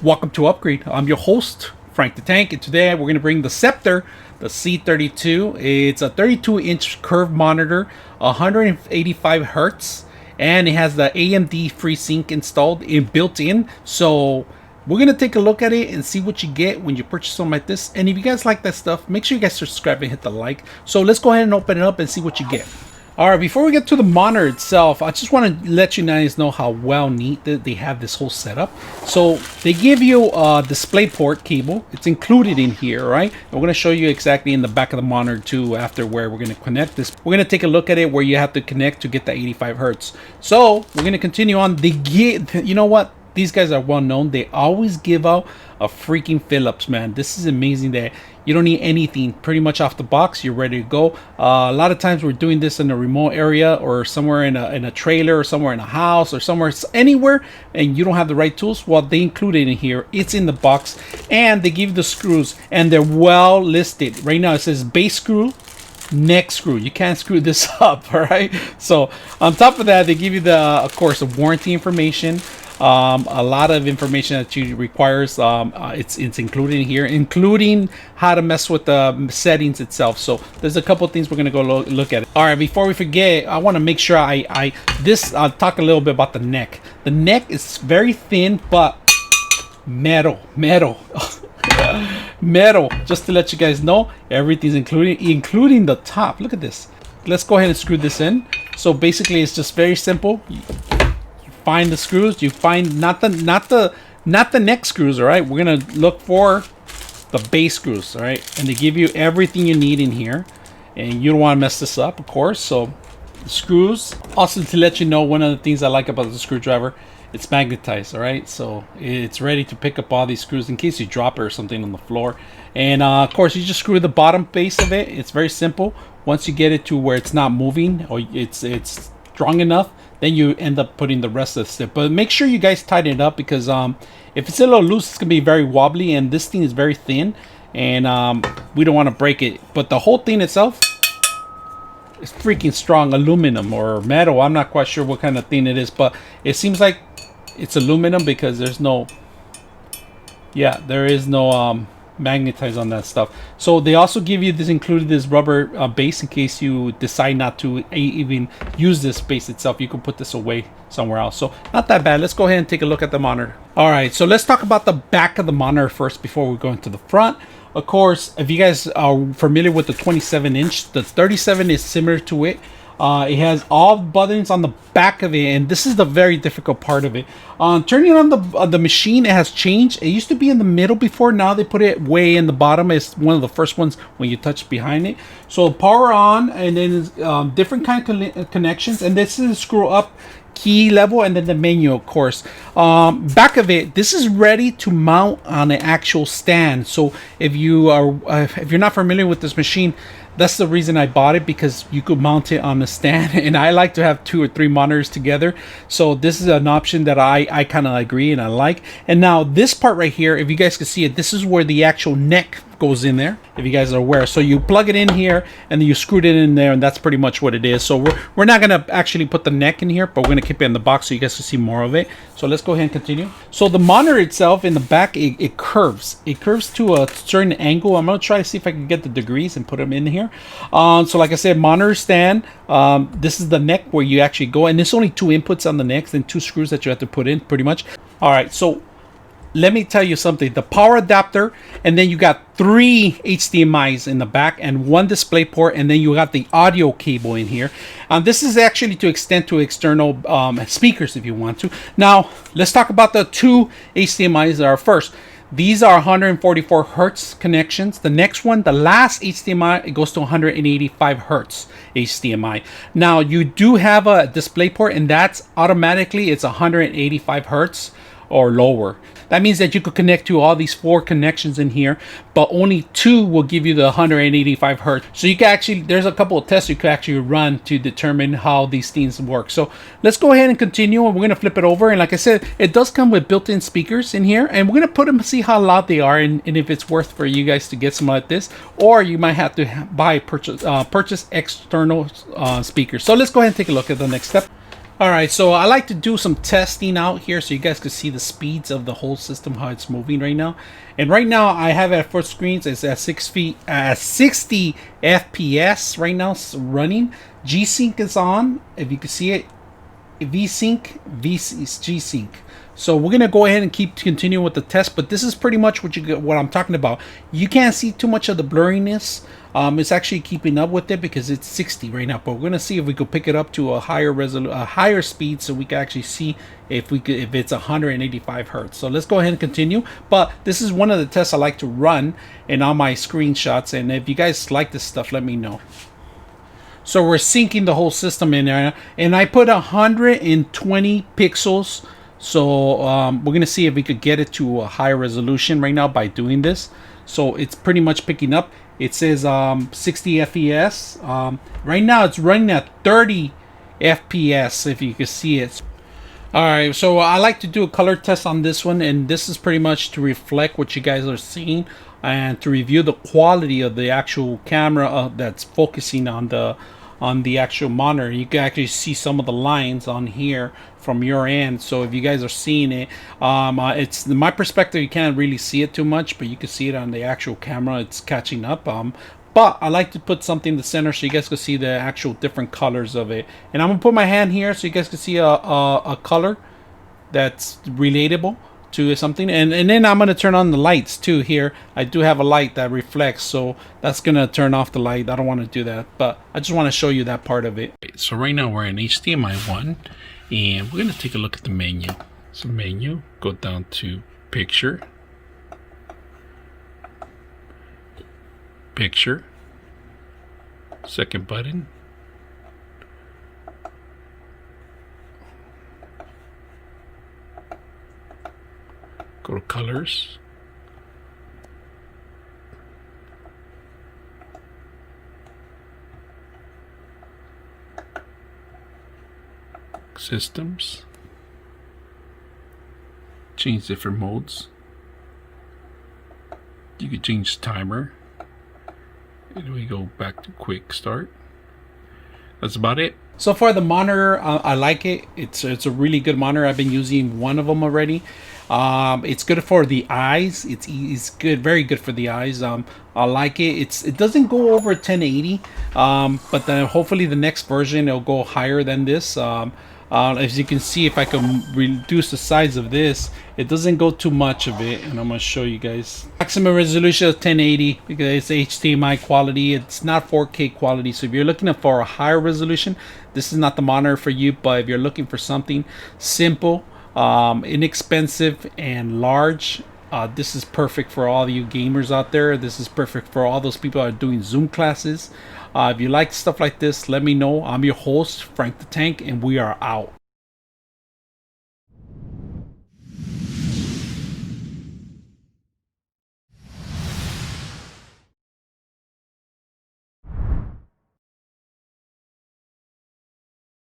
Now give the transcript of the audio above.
Welcome to Upgrade. I'm your host, Frank the Tank, and today we're going to bring the Sceptre, the C32. It's a 32-inch curved monitor, 185 hertz, and it has the AMD FreeSync installed and built in. So we're going to take a look at it and see what you get when you purchase something like this. And if you guys like that stuff, make sure you guys subscribe and hit the like. So let's go ahead and open it up and see what you get. Alright, before we get to the monitor itself, I just want to let you guys know how well neat that they have this whole setup. So they give you a display port cable. It's included in here, right? And we're going to show you exactly in the back of the monitor too after where we're going to connect this. We're going to take a look at it where you have to connect to get the 85 hertz. So we're going to continue on. You know what? These guys are well known. They always give out a freaking Phillips, man. This is amazing that you don't need anything. Pretty much off the box, you're ready to go. A lot of times we're doing this in a remote area or somewhere in a trailer or somewhere in a house or somewhere anywhere, and you don't have the right tools. Well, they include it in here. It's in the box, and they give you the screws, and they're well listed. Right now it says base screw, neck screw. You can't screw this up, all right? So on top of that, they give you the, of course, the warranty information. A lot of information that you requires. It's included in here, including how to mess with the settings itself. So there's a couple of things we're gonna go look at. All right, before we forget, I want to make sure I'll talk a little bit about the neck. The neck is very thin, but metal. Just to let you guys know, everything's included, including the top. Look at this. Let's go ahead and screw this in. So basically, it's just very simple. Find the screws. You find not the neck screws. All right, we're gonna look for the base screws. All right, and they give you everything you need in here, and you don't want to mess this up, of course. So the screws. Also, to let you know, one of the things I like about the screwdriver, it's magnetized. All right, so it's ready to pick up all these screws in case you drop it or something on the floor. And of course, you just screw the bottom base of it. It's very simple. Once you get it to where it's not moving or it's strong enough, then you end up putting the rest of the stuff. But make sure you guys tighten it up, because if it's a little loose, it's gonna be very wobbly, and this thing is very thin, and we don't want to break it. But the whole thing itself is freaking strong, aluminum or metal. I'm not quite sure what kind of thing it is, but it seems like it's aluminum because there is no magnetize on that stuff. So they also give you this rubber base in case you decide not to even use this base itself. You can put this away somewhere else. So not that bad. Let's go ahead and take a look at the monitor. All right, so let's talk about the back of the monitor first before we go into the front. Of course, if you guys are familiar with the 27-inch, the 37 is similar to it. It has all buttons on the back of it, and this is the very difficult part of it. Turning on the machine, it has changed. It used to be in the middle before. Now they put it way in the bottom. It's one of the first ones when you touch behind it. So power on, and then different kind of connections, and this is screw up key level, and then the menu, of course. Back of it, this is ready to mount on an actual stand. So if you're not familiar with this machine, that's the reason I bought it, because you could mount it on a stand, and I like to have 2 or 3 monitors together. So this is an option that I kind of agree and I like. And now this part right here, if you guys can see it, this is where the actual neck goes in there, if you guys are aware. So you plug it in here, and then you screwed it in there, and that's pretty much what it is. So we're not gonna actually put the neck in here, but we're gonna keep it in the box so you guys can see more of it. So let's go ahead and continue. So the monitor itself in the back, it curves. It curves to a certain angle. I'm gonna try to see if I can get the degrees and put them in here. So like I said, monitor stand. This is the neck where you actually go, and there's only 2 inputs on the neck and 2 screws that you have to put in, pretty much. All right, so let me tell you something. The power adapter, and then you got 3 HDMIs in the back and 1 display port, and then you got the audio cable in here. This is actually to extend to external speakers if you want to. Now let's talk about the 2 HDMIs that are first. These are 144 hertz connections. The next one, the last HDMI, it goes to 185 hertz HDMI. Now you do have a display port, and that's automatically, it's 185 hertz or lower. That means that you could connect to all these 4 connections in here, but only 2 will give you the 185 hertz. So you can actually, there's a couple of tests you could actually run to determine how these things work. So let's go ahead and continue, and we're gonna flip it over. And like I said, it does come with built-in speakers in here, and we're gonna put them to see how loud they are, and if it's worth for you guys to get some like this, or you might have to purchase external speakers. So let's go ahead and take a look at the next step. All right, so I like to do some testing out here so you guys can see the speeds of the whole system, how it's moving right now. And right now I have it at full screens. It's at 60 FPS right now running. G-Sync is on, if you can see it. V-Sync, G-Sync. So we're gonna go ahead and continue with the test, but this is pretty much what I'm talking about. You can't see too much of the blurriness. It's actually keeping up with it because it's 60 right now. But we're gonna see if we could pick it up to a higher speed, so we can actually see if it's 185 hertz. So let's go ahead and continue. But this is one of the tests I like to run in all my screenshots. And if you guys like this stuff, let me know. So we're syncing the whole system in there, and I put 120 pixels. So we're gonna see if we could get it to a higher resolution right now by doing this. So it's pretty much picking up. It says 60 FPS. Right now it's running at 30 FPS, if you can see it. All right, so I like to do a color test on this one, and this is pretty much to reflect what you guys are seeing and to review the quality of the actual camera that's focusing on the actual monitor. You can actually see some of the lines on here from your end. So if you guys are seeing it, it's my perspective, you can't really see it too much, but you can see it on the actual camera. It's catching up. But I like to put something in the center so you guys can see the actual different colors of it. And I'm gonna put my hand here so you guys can see a color that's relatable to something. And then I'm gonna turn on the lights too. Here I do have a light that reflects, so that's gonna turn off the light. I don't want to do that, but I just want to show you that part of it. So right now we're in HDMI 1, and we're gonna take a look at the menu. So menu, go down to picture, second button, go to colors, systems, change different modes. You can change timer, and we go back to quick start. That's about it. So far the monitor, I like it. It's a really good monitor. I've been using one of them already. It's good for the eyes. It's good, very good for the eyes. I like it. It doesn't go over 1080, but then hopefully the next version it'll go higher than this. As you can see, if I can reduce the size of this, it doesn't go too much of it, and I'm gonna show you guys. Maximum resolution is 1080 because it's HDMI quality. It's not 4K quality. So if you're looking for a higher resolution, this is not the monitor for you. But if you're looking for something simple, inexpensive, and large, this is perfect for all you gamers out there. This is perfect for all those people that are doing Zoom classes. If you like stuff like this, let me know. I'm your host, Frank the Tank, and we are out.